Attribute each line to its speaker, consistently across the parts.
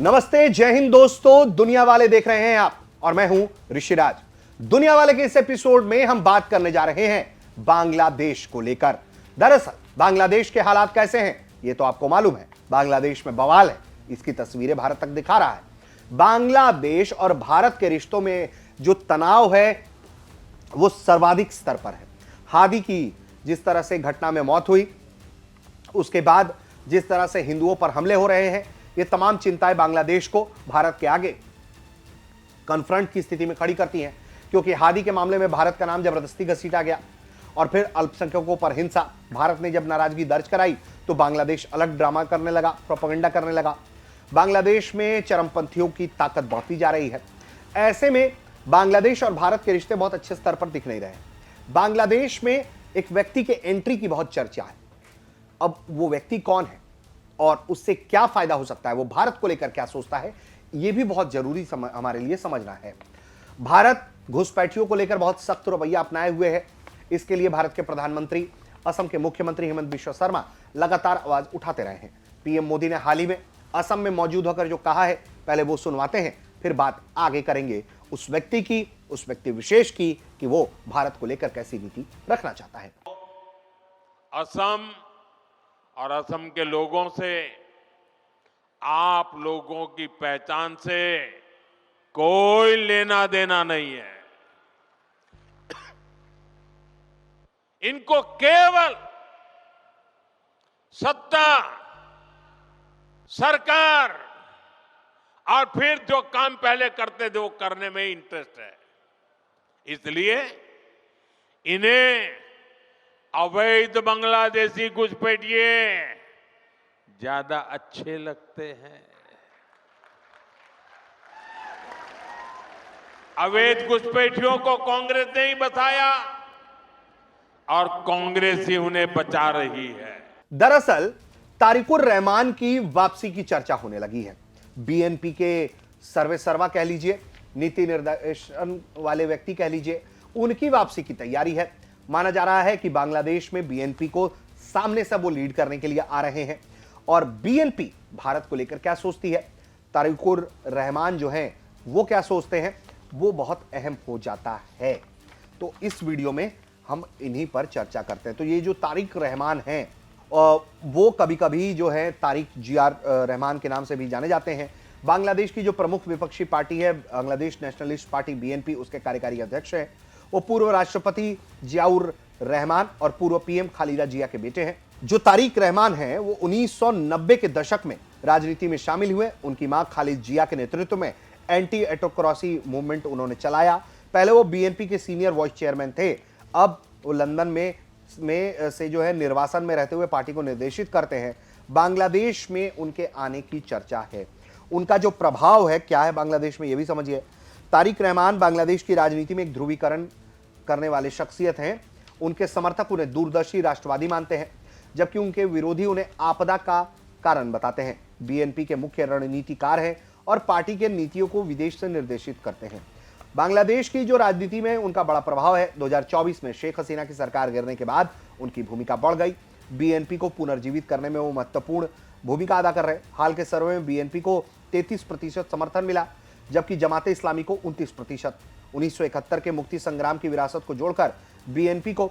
Speaker 1: नमस्ते, जय हिंद दोस्तों। दुनिया वाले देख रहे हैं आप और मैं हूं ऋषिराज। दुनिया वाले के इस एपिसोड में हम बात करने जा रहे हैं बांग्लादेश को लेकर। दरअसल बांग्लादेश के हालात कैसे हैं ये तो आपको मालूम है। बांग्लादेश में बवाल है, इसकी तस्वीरें भारत तक दिखा रहा है। बांग्लादेश और भारत के रिश्तों में जो तनाव है वो सर्वाधिक स्तर पर है। हादी की जिस तरह से घटना में मौत हुई, उसके बाद जिस तरह से हिंदुओं पर हमले हो रहे हैं, ये तमाम चिंताएं बांग्लादेश को भारत के आगे कन्फ्रंट की स्थिति में खड़ी करती हैं, क्योंकि हादी के मामले में भारत का नाम जबरदस्ती घसीटा गया और फिर अल्पसंख्यकों पर हिंसा। भारत ने जब नाराजगी दर्ज कराई तो बांग्लादेश अलग ड्रामा करने लगा, प्रोपेगेंडा करने लगा। बांग्लादेश में चरमपंथियों की ताकत बढ़ती जा रही है। ऐसे में बांग्लादेश और भारत के रिश्ते बहुत अच्छे स्तर पर दिख नहीं रहे। बांग्लादेश में एक व्यक्ति के एंट्री की बहुत चर्चा है। अब वो व्यक्ति कौन है और उससे क्या फायदा हो सकता है, वो भारत को लेकर क्या सोचता है, यह भी बहुत जरूरी हमारे लिए समझना है। भारत घुसपैठियों को लेकर बहुत सख्त रवैया अपनाए हुए है। इसके लिए भारत के प्रधानमंत्री, असम के मुख्यमंत्री हेमंत बिश्व शर्मा लगातार आवाज उठाते रहे हैं। पीएम मोदी ने हाल ही में असम में मौजूद होकर जो कहा है, पहले वो सुनवाते हैं, फिर बात आगे करेंगे उस व्यक्ति की, उस व्यक्ति विशेष की, कि वो भारत को लेकर कैसी नीति रखना चाहता है।
Speaker 2: असम और असम के लोगों से, आप लोगों की पहचान से कोई लेना देना नहीं है। इनको केवल सत्ता, सरकार और फिर जो काम पहले करते थे वो करने में इंटरेस्ट है। इसलिए इन्हें अवैध बांग्लादेशी घुसपैठिए ज्यादा अच्छे लगते हैं। अवैध घुसपैठियों को कांग्रेस ने ही बचाया और कांग्रेस ही उन्हें बचा रही है।
Speaker 1: दरअसल तारिकुर रहमान की वापसी की चर्चा होने लगी है। बीएनपी के सर्वेसर्वा कह लीजिए, नीति निर्देशन वाले व्यक्ति कह लीजिए, उनकी वापसी की तैयारी है। माना जा रहा है कि बांग्लादेश में बीएनपी को सामने से वो लीड करने के लिए आ रहे हैं। और बीएनपी भारत को लेकर क्या सोचती है, तारिकुर रहमान जो हैं वो क्या सोचते हैं, वो बहुत अहम हो जाता है। तो इस वीडियो में हम इन्हीं पर चर्चा करते हैं। तो ये जो तारिक रहमान हैं वो कभी कभी जो है तारिक जीआर रहमान के नाम से भी जाने जाते हैं। बांग्लादेश की जो प्रमुख विपक्षी पार्टी है, बांग्लादेश नेशनलिस्ट पार्टी बीएनपी, उसके कार्यकारी अध्यक्ष हैं। वो पूर्व राष्ट्रपति जियाउर रहमान और पूर्व पीएम खालिदा जिया के बेटे हैं। जो तारिक रहमान हैं वो 1990 के दशक में राजनीति में शामिल हुए। उनकी मां खालिद जिया के नेतृत्व में एंटी ऑटोक्रेसी मूवमेंट उन्होंने चलाया। पहले वो बीएनपी के सीनियर वाइस चेयरमैन थे। अब वो लंदन में से जो है निर्वासन में रहते हुए पार्टी को निर्देशित करते हैं। बांग्लादेश में उनके आने की चर्चा है। उनका जो प्रभाव है क्या है बांग्लादेश में, ये भी समझिए। तारिक रहमान बांग्लादेश की राजनीति में एक ध्रुवीकरण करने वाले शख्सियत हैं। उनके समर्थक उन्हें दूरदर्शी राष्ट्रवादी मानते हैं, जबकि उनके विरोधी उन्हें आपदा का कारण बताते हैं। बीएनपी के मुख्य रणनीतिकार हैं और पार्टी के नीतियों को विदेश से निर्देशित करते हैं। बांग्लादेश की जो राजनीति में उनका बड़ा प्रभाव है। 2024 में शेख हसीना की सरकार गिरने के बाद उनकी भूमिका बढ़ गई। बीएनपी को पुनर्जीवित करने में वो महत्वपूर्ण भूमिका अदा कर रहे हैं। हाल के सर्वे में बीएनपी को 33% समर्थन मिला, जबकि जमाते इस्लामी को 29%। 1971 के मुक्ति संग्राम की विरासत को जोड़कर बीएनपी को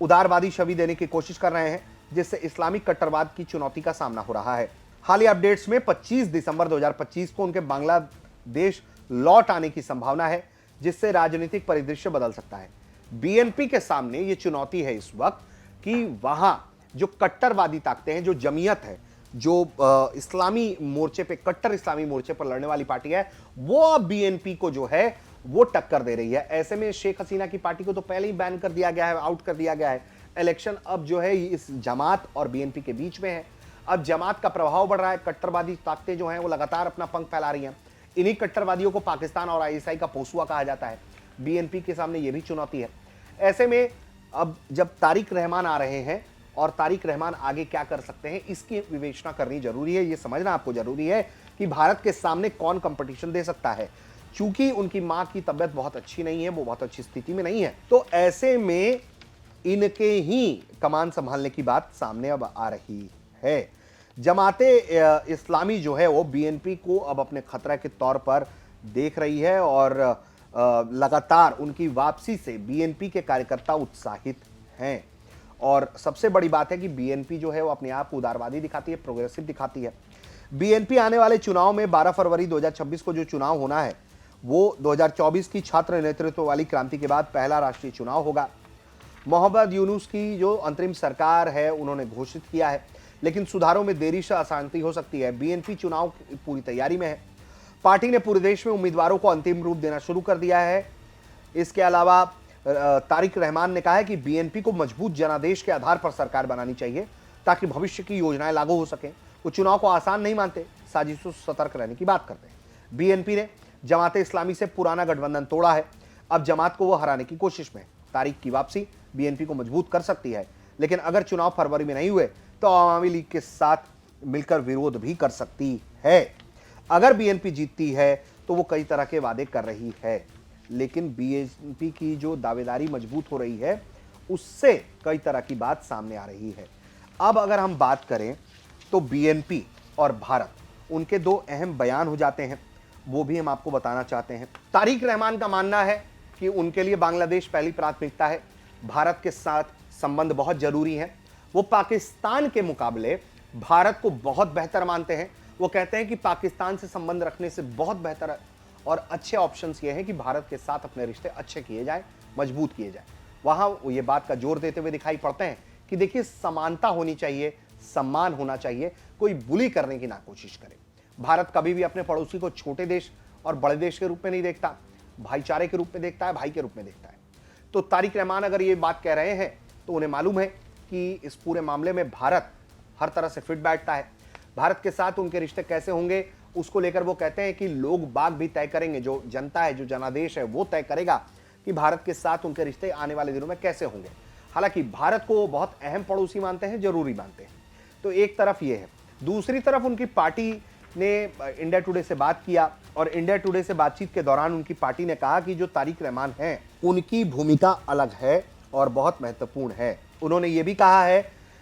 Speaker 1: उदारवादी छवि देने की कोशिश कर रहे हैं, जिससे इस्लामिक कट्टरवाद की चुनौती का सामना हो रहा है। हालिया अपडेट्स में 25 दिसंबर 2025 को उनके बांग्लादेश लौट आने की संभावना है, जिससे राजनीतिक परिदृश्य बदल सकता है। बीएनपी के सामने यह चुनौती है इस वक्त कि वहां जो कट्टरवादी ताकतें हैं, जो जमीयत है, जो इस्लामी मोर्चे पे, कट्टर इस्लामी मोर्चे पर लड़ने वाली पार्टी है, वो अब बीएनपी को जो है वो टक्कर दे रही है। ऐसे में शेख हसीना की पार्टी को तो पहले ही बैन कर दिया गया है, आउट कर दिया गया है। इलेक्शन अब जो है इस जमात और बीएनपी के बीच में है। अब जमात का प्रभाव बढ़ रहा है। कट्टरवादी ताकतें जो हैं वो लगातार अपना पंख फैला रही हैं। इन्हीं कट्टरवादियों को पाकिस्तान और आईएसआई का पोसुआ कहा जाता है। बीएनपी के सामने यह भी चुनौती है। ऐसे में अब जब तारिक रहमान आ रहे हैं और तारिक रहमान आगे क्या कर सकते हैं, इसकी विवेचना करनी जरूरी है। यह समझना आपको जरूरी है कि भारत के सामने कौन कंपटीशन दे सकता है। चूंकि उनकी मां की तबियत बहुत अच्छी नहीं है, वो बहुत अच्छी स्थिति में नहीं है, तो ऐसे में इनके ही कमान संभालने की बात सामने अब आ रही है। जमाते इस्लामी जो है वो बीएनपी को अब अपने खतरा के तौर पर देख रही है और लगातार उनकी वापसी से बीएनपी के कार्यकर्ता उत्साहित हैं। और सबसे बड़ी बात है कि बीएनपी जो है वो अपने आप को उदारवादी दिखाती है, प्रोग्रेसिव दिखाती है। बीएनपी आने वाले चुनाव में 12 फरवरी 2026 को जो चुनाव होना है वो 2024 की छात्र नेतृत्व वाली क्रांति के बाद पहला राष्ट्रीय चुनाव होगा। मोहम्मद यूनुस की जो अंतरिम सरकार है उन्होंने घोषित किया है, लेकिन सुधारों में देरी से अशांति हो सकती है। बीएनपी चुनाव की पूरी तैयारी में है। पार्टी ने पूरे देश में उम्मीदवारों को अंतिम रूप देना शुरू कर दिया है। इसके अलावा तारिक रहमान ने कहा है कि बीएनपी को मजबूत जनादेश के आधार पर सरकार बनानी चाहिए ताकि भविष्य की योजनाएं लागू हो सकें। वो चुनाव को आसान नहीं मानते, साजिशों से सतर्क रहने की बात करते हैं। बीएनपी ने जमाते इस्लामी से पुराना गठबंधन तोड़ा है, अब जमात को वो हराने की कोशिश में है। तारिक की वापसी बीएनपी को मजबूत कर सकती है, लेकिन अगर चुनाव फरवरी में नहीं हुए तो अवामी लीग के साथ मिलकर विरोध भी कर सकती है। अगर बीएनपी जीतती है तो वो कई तरह के वादे कर रही है, लेकिन बीएनपी की जो दावेदारी मजबूत हो रही है उससे कई तरह की बात सामने आ रही है। अब अगर हम बात करें तो बीएनपी और भारत, उनके दो अहम बयान हो जाते हैं, वो भी हम आपको बताना चाहते हैं। तारिक रहमान का मानना है कि उनके लिए बांग्लादेश पहली प्राथमिकता है, भारत के साथ संबंध बहुत जरूरी है। वो पाकिस्तान के मुकाबले भारत को बहुत बेहतर मानते हैं। वो कहते हैं कि पाकिस्तान से संबंध रखने से बहुत बेहतर और अच्छे ऑप्शंस ये हैं कि भारत के साथ अपने रिश्ते अच्छे किए जाएं, मजबूत किए जाएं। वहां वो ये बात का जोर देते हुए दिखाई पड़ते हैं कि देखिए, समानता होनी चाहिए, सम्मान होना चाहिए, कोई बुली करने की ना कोशिश करे। भारत कभी भी अपने पड़ोसी को छोटे देश और बड़े देश के रूप में नहीं देखता, भाईचारे के रूप में देखता है, भाई के रूप में देखता है। तो तारिक रहमान अगर ये बात कह रहे हैं तो उन्हें मालूम है कि इस पूरे मामले में भारत हर तरह से फिट बैठता है। भारत के साथ उनके रिश्ते कैसे होंगे उसको लेकर वो कहते हैं कि लोग बाग भी तय करेंगे, जो जनता है, जो जनादेश है, वो तय करेगा कि भारत के साथ उनके रिश्ते आने वाले दिनों में कैसे होंगे। हालांकि भारत को वो बहुत अहम पड़ोसी मानते हैं, जरूरी मानते हैं। तो एक तरफ ये है। दूसरी तरफ उनकी पार्टी ने इंडिया टुडे से बात किया और इंडिया टुडे से बातचीत के दौरान उनकी पार्टी ने कहा कि जो तारिक रहमान हैं उनकी भूमिका अलग है और बहुत महत्वपूर्ण है। उन्होंने ये भी कहा है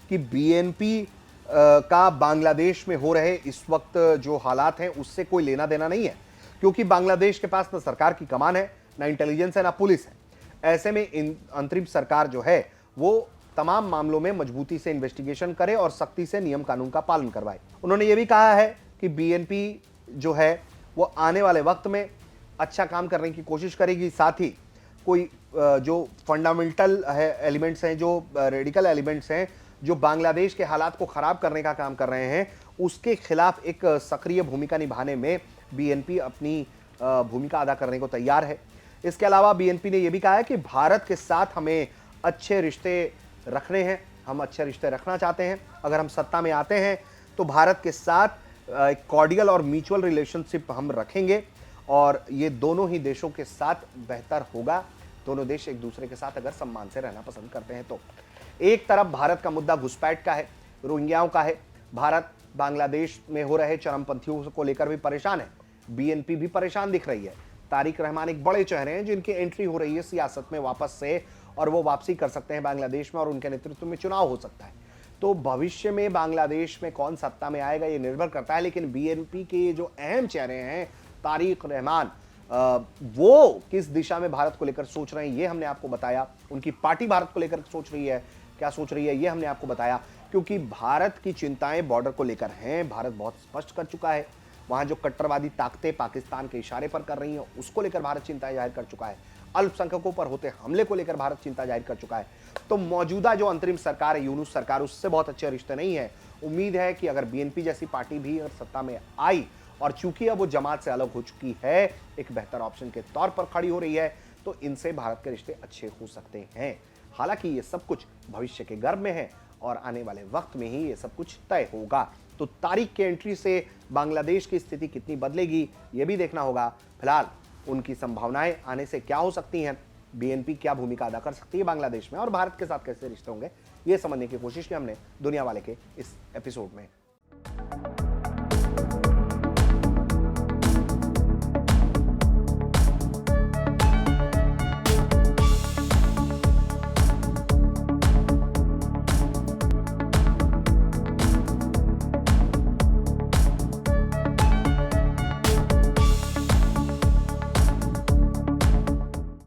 Speaker 1: कि बीएनपी का बांग्लादेश में हो रहे इस वक्त जो हालात हैं उससे कोई लेना देना नहीं है, क्योंकि बांग्लादेश के पास न सरकार की कमान है, ना इंटेलिजेंस है, ना पुलिस है। ऐसे में अंतरिम सरकार जो है वो तमाम मामलों में मजबूती से इन्वेस्टिगेशन करे और सख्ती से नियम कानून का पालन करवाए। उन्होंने ये भी कहा है कि बीएनपी जो है वो आने वाले वक्त में अच्छा काम करने की कोशिश करेगी, साथ ही कोई जो फंडामेंटल एलिमेंट्स हैं, जो रेडिकल एलिमेंट्स हैं, जो बांग्लादेश के हालात को खराब करने का काम कर रहे हैं, उसके खिलाफ एक सक्रिय भूमिका निभाने में बीएनपी अपनी भूमिका अदा करने को तैयार है। इसके अलावा बीएनपी ने यह भी कहा है कि भारत के साथ हमें अच्छे रिश्ते रखने हैं, हम अच्छे रिश्ते रखना चाहते हैं। अगर हम सत्ता में आते हैं तो भारत के साथ कॉर्डियल और म्यूचुअल रिलेशनशिप हम रखेंगे और ये दोनों ही देशों के साथ बेहतर होगा। दोनों देश एक दूसरे के साथ अगर सम्मान से रहना पसंद करते हैं तो। एक तरफ भारत का मुद्दा घुसपैठ का है, रोहिंग्याओं का है। भारत बांग्लादेश में हो रहे चरमपंथियों को लेकर भी परेशान है, बीएनपी भी परेशान दिख रही है। तारिक रहमान एक बड़े चेहरे हैं जिनकी एंट्री हो रही है सियासत में वापस से, और वो वापसी कर सकते हैं बांग्लादेश में और उनके नेतृत्व में चुनाव हो सकता है। तो भविष्य में बांग्लादेश में कौन सत्ता में आएगा ये निर्भर करता है, लेकिन बीएनपी के जो अहम चेहरे हैं तारिक रहमान, वो किस दिशा में भारत को लेकर सोच रहे हैं ये हमने आपको बताया। उनकी पार्टी भारत को लेकर सोच रही है, क्या सोच रही है ये हमने आपको बताया, क्योंकि भारत की चिंताएं बॉर्डर को लेकर हैं। भारत बहुत स्पष्ट कर चुका है, वहां जो कट्टरवादी ताकतें पाकिस्तान के इशारे पर कर रही हैं उसको लेकर भारत चिंता जाहिर कर चुका है। अल्पसंख्यकों पर होते हमले को लेकर भारत चिंता जाहिर कर चुका है। तो मौजूदा जो अंतरिम सरकार है, यूनुस सरकार, उससे बहुत अच्छे रिश्ते नहीं है। उम्मीद है कि अगर बीएनपी जैसी पार्टी भी अगर सत्ता में आई और चूंकि अब वो जमात से अलग हो चुकी है, एक बेहतर ऑप्शन के तौर पर खड़ी हो रही है, तो इनसे भारत के रिश्ते अच्छे हो सकते हैं। हालांकि ये सब कुछ भविष्य के गर्भ में है और आने वाले वक्त में ही ये सब कुछ तय होगा। तो तारिक के एंट्री से बांग्लादेश की स्थिति कितनी बदलेगी ये भी देखना होगा। फिलहाल उनकी संभावनाएं आने से क्या हो सकती हैं, बीएनपी क्या भूमिका अदा कर सकती है बांग्लादेश में और भारत के साथ कैसे रिश्ते होंगे, ये समझने की कोशिश की हमने दुनिया वाले के इस एपिसोड में।